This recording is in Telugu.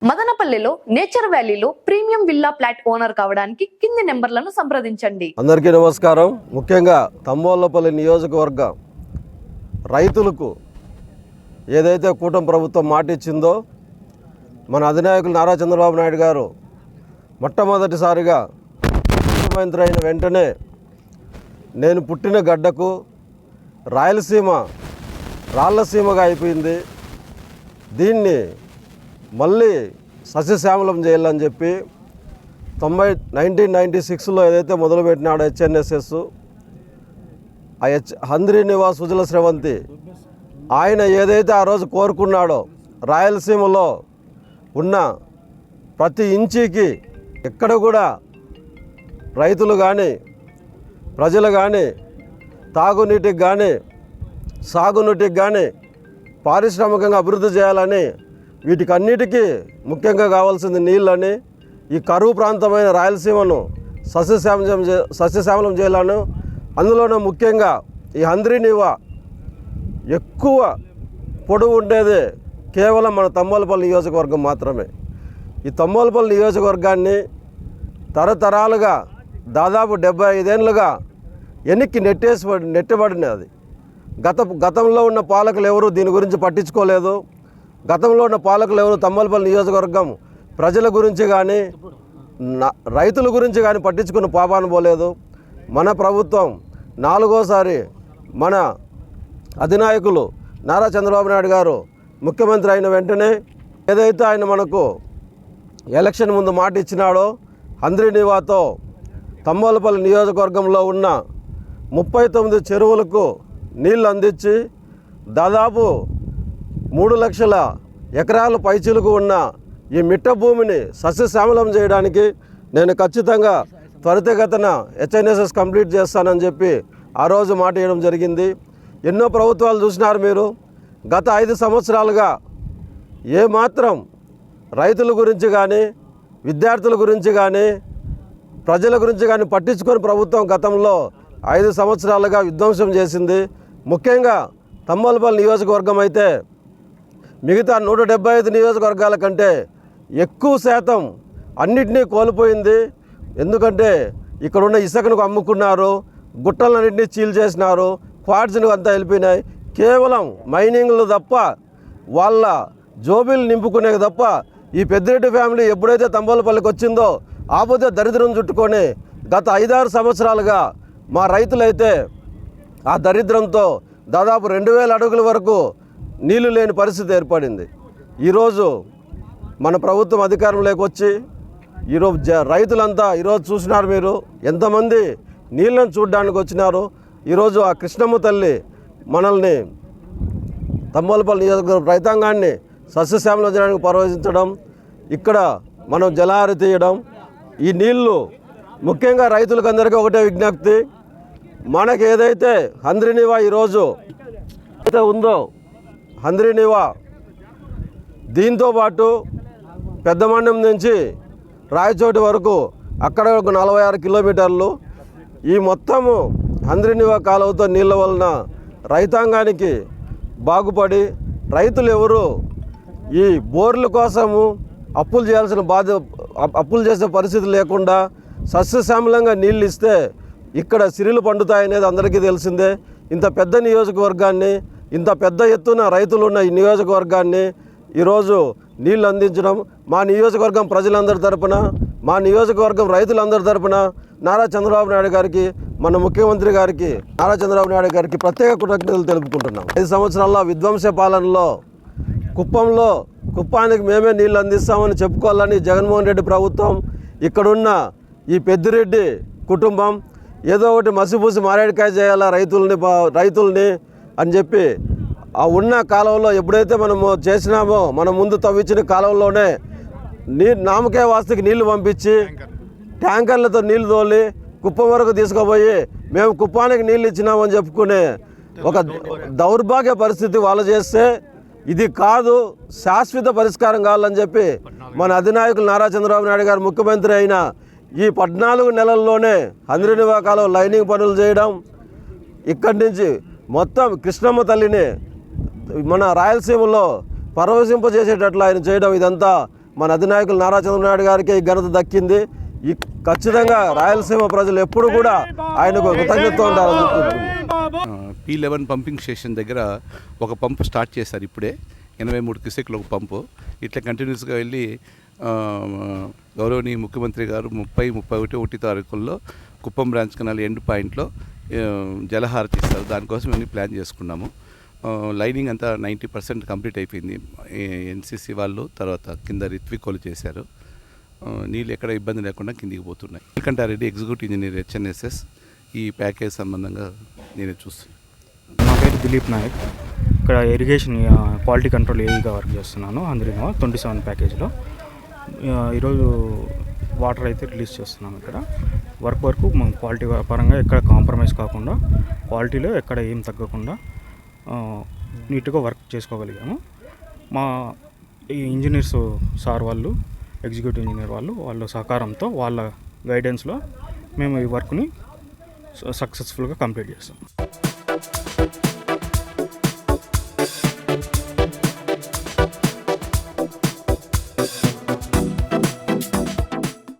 మదనపల్లిలో నేచర్ వ్యాలీలో ప్రీమియం విల్లా ఫ్లాట్ ఓనర్ కావడానికి కింది నెంబర్లను సంప్రదించండి. అందరికీ నమస్కారం. ముఖ్యంగా తంబోళ్లపల్లి నియోజకవర్గ రైతులకు ఏదైతే కూటమి ప్రభుత్వం మాట ఇచ్చిందో, మన అధినాయకులు నారా చంద్రబాబు నాయుడు గారు మొట్టమొదటిసారిగా ముఖ్యమంత్రి అయిన వెంటనే నేను పుట్టిన గడ్డకు రాయలసీమ రాళ్లసీమగా అయిపోయింది, దీన్ని మళ్ళీ సస్యశ్యామలం చేయాలని చెప్పి 1996లో ఏదైతే మొదలుపెట్టినాడో హెచ్ఎన్ఎస్ఎస్, ఆ హంద్రీ నివాస్ సుజల స్రవంతి ఆయన ఏదైతే ఆ రోజు కోరుకున్నాడో, రాయలసీమలో ఉన్న ప్రతి ఇంచీకి ఎక్కడ కూడా రైతులు కానీ ప్రజలు కానీ తాగునీటికి కానీ సాగునీటికి కానీ పారిశ్రామికంగా అభివృద్ధి చేయాలని, వీటికన్నిటికీ ముఖ్యంగా కావాల్సింది నీళ్ళని, ఈ కరువు ప్రాంతమైన రాయలసీమను సస్యశ్యామలం చేయాలను. అందులోనూ ముఖ్యంగా ఈ హంద్రీ నివా ఎక్కువ పొడవు ఉండేది కేవలం మన తంబోలపల్లి నియోజకవర్గం మాత్రమే. ఈ తంబోలపల్లి నియోజకవర్గాన్ని తరతరాలుగా దాదాపు 75 ఏళ్ళుగా వెనక్కి నెట్టబడినది. గతంలో ఉన్న పాలకులు ఎవరు దీని గురించి పట్టించుకోలేదు. గతంలో ఉన్న పాలకులు ఎవరు తంబోలపల్లి నియోజకవర్గం ప్రజల గురించి కానీ రైతుల గురించి కానీ పట్టించుకున్న పాపాన పోలేదు. మన ప్రభుత్వం 4వసారి మన అధినాయకులు నారా చంద్రబాబు నాయుడు గారు ముఖ్యమంత్రి అయిన వెంటనే ఏదైతే ఆయన మనకు ఎలక్షన్ ముందు మాట ఇచ్చినాడో, హంద్రీ నివాతో తంబోలపల్లి నియోజకవర్గంలో ఉన్న 39 చెరువులకు నీళ్ళు అందించి దాదాపు 3 లక్షల ఎకరాల పైచిలుకు ఉన్న ఈ మిట్ట భూమిని సస్యశ్యామలం చేయడానికి నేను ఖచ్చితంగా త్వరితగతిన హెచ్ఎన్ఎస్ఎస్ కంప్లీట్ చేస్తానని చెప్పి ఆ రోజు మాట ఇవ్వడం జరిగింది. ఎన్నో ప్రభుత్వాలు చూసినారు మీరు. గత 5 సంవత్సరాలుగా ఏమాత్రం రైతుల గురించి కానీ విద్యార్థుల గురించి కానీ ప్రజల గురించి కానీ పట్టించుకొని ప్రభుత్వం గతంలో 5 సంవత్సరాలుగా విధ్వంసం చేసింది. ముఖ్యంగా తంబోలపల్లి నియోజకవర్గం అయితే మిగతా 175 నియోజకవర్గాల కంటే ఎక్కువ శాతం అన్నిటినీ కోల్పోయింది. ఎందుకంటే ఇక్కడున్న ఇసుకను అమ్ముకున్నారు, గుట్టలన్నింటినీ చీల్ చేసినారు, క్వాడ్స్ను అంతా వెళ్ళిపోయినాయి. కేవలం మైనింగ్లు తప్ప, వాళ్ళ జోబీలు నింపుకునే తప్ప ఈ పెద్దిరెడ్డి ఫ్యామిలీ ఎప్పుడైతే తంబోలపల్లికి వచ్చిందో ఆపోతే దరిద్రం చుట్టుకొని గత 5-6 సంవత్సరాలుగా మా రైతులైతే ఆ దరిద్రంతో దాదాపు 2000 అడుగుల వరకు నీళ్లు లేని పరిస్థితి ఏర్పడింది. ఈరోజు మన ప్రభుత్వం అధికారంలోకి వచ్చి ఈరోజు రైతులంతా ఈరోజు చూసినారు మీరు ఎంతమంది నీళ్ళను చూడడానికి వచ్చినారు. ఈరోజు ఆ కృష్ణమ్మ తల్లి మనల్ని తంబోలపల్లి నియోజకవర్గ రైతాంగాన్ని సస్యశ్యామలం చేయడానికి పర్వశించడం, ఇక్కడ మనం జలహారతి తీయడం, ఈ నీళ్లు ముఖ్యంగా రైతులకు అందరికీ ఒకటే విజ్ఞప్తి, మనకు ఏదైతే హంద్రీ నివా ఈరోజు అయితే ఉందో హంద్రీ నివా దీంతోపాటు పెద్దమండం నుంచి రాయచోటి వరకు అక్కడ ఒక 46 కిలోమీటర్లు ఈ మొత్తము హంద్రీ నివా కాలువతో నీళ్ళ వలన రైతాంగానికి బాగుపడి రైతులు ఎవరు ఈ బోర్ల కోసము అప్పులు చేసే పరిస్థితి లేకుండా సస్యశ్యామలంగా నీళ్ళు ఇస్తే ఇక్కడ సిరిలు పండుతాయనేది అందరికీ తెలిసిందే. ఇంత పెద్ద నియోజకవర్గాన్ని, ఇంత పెద్ద ఎత్తున రైతులు ఉన్న ఈ నియోజకవర్గాన్ని ఈరోజు నీళ్ళు అందించడం మా నియోజకవర్గం ప్రజలందరి తరపున, మా నియోజకవర్గం రైతులందరి తరపున నారా చంద్రబాబు నాయుడు గారికి, మన ముఖ్యమంత్రి గారికి నారా చంద్రబాబు నాయుడు గారికి ప్రత్యేక కృతజ్ఞతలు తెలుపుకుంటున్నాం. 5 సంవత్సరాల్లో విధ్వంస పాలనలో కుప్పానికి మేమే నీళ్ళు అందిస్తామని చెప్పుకోవాలని జగన్మోహన్ రెడ్డి ప్రభుత్వం, ఇక్కడున్న ఈ పెద్దిరెడ్డి కుటుంబం ఏదో ఒకటి మసిపూసి మారేడుకాయ చేయాలా రైతుల్ని అని చెప్పి ఆ ఉన్న కాలువలో ఎప్పుడైతే మనము చేసినామో, మనం ముందు తవ్వించిన కాలువలోనే నామకే వాస్తుకి నీళ్లు పంపించి ట్యాంకర్లతో నీళ్లు తోలి కుప్పం వరకు తీసుకుపోయి మేము కుప్పానికి నీళ్ళు ఇచ్చినామని చెప్పుకునే ఒక దౌర్భాగ్య పరిస్థితి వాళ్ళు చేస్తే, ఇది కాదు శాశ్వత పరిష్కారం కావాలని చెప్పి మన అధినాయకులు నారా చంద్రబాబు నాయుడు గారు ముఖ్యమంత్రి అయిన ఈ 14 నెలల్లోనే హంద్రీ నివా కాలువ లైనింగ్ పనులు చేయడం, ఇక్కడి నుంచి మొత్తం కృష్ణమ్మ తల్లిని మన రాయలసీమలో పరవశింపజేసేటట్లు ఆయన చేయడం, ఇదంతా మన అధినాయకులు నారా చంద్రబాబు నాయుడు గారికి ఈ ఘనత దక్కింది. ఈ ఖచ్చితంగా రాయలసీమ ప్రజలు ఎప్పుడు కూడా ఆయనకు కృతజ్ఞతతో ఉండాలని చెప్తున్నాను. P11 పంపింగ్ స్టేషన్ దగ్గర ఒక పంపు స్టార్ట్ చేశారు ఇప్పుడే, 83 క్యూసెక్ల ఒక పంపు. ఇట్లా కంటిన్యూస్గా వెళ్ళి గౌరవనీయ ముఖ్యమంత్రి గారు 30-31 తారీఖుల్లో కుప్పం బ్రాంచ్ కెనాల్ ఎండ్ పాయింట్లో జలహారతి ఇస్తారు. దానికోసం మేము ప్లాన్ చేసుకున్నాము. లైనింగ్ అంతా 90% కంప్లీట్ అయిపోయింది. ఎన్సీసీ వాళ్ళు తర్వాత కింద రిత్విక్ వాళ్ళు చేశారు. నీళ్ళు ఎక్కడ ఇబ్బంది లేకుండా కిందికి పోతున్నాయి. నీలకంఠారెడ్డి ఎగ్జిక్యూటివ్ ఇంజనీర్ HNSS ఈ ప్యాకేజ్ సంబంధంగా నేను చూస్తున్నాను. నా పేరు దిలీప్ నాయక్. ఇక్కడ ఇరిగేషన్ క్వాలిటీ కంట్రోల్ ఏఈగా వర్క్ చేస్తున్నాను. హంద్రీనో 27 ప్యాకేజ్లో. ఈరోజు వాటర్ అయితే రిలీజ్ చేస్తున్నాము. ఇక్కడ వరకు మనం క్వాలిటీ పరంగా ఎక్కడ కాంప్రమైజ్ కాకుండా, క్వాలిటీలో ఎక్కడ ఏం తగ్గకుండా నీట్గా వర్క్ చేసుకోగలిగాము. మా ఈ ఇంజనీర్స్ సార్ వాళ్ళు, ఎగ్జిక్యూటివ్ ఇంజనీర్ వాళ్ళ సహకారంతో, వాళ్ళ గైడెన్స్లో మేము ఈ వర్క్ని సక్సెస్ఫుల్గా కంప్లీట్ చేస్తాం.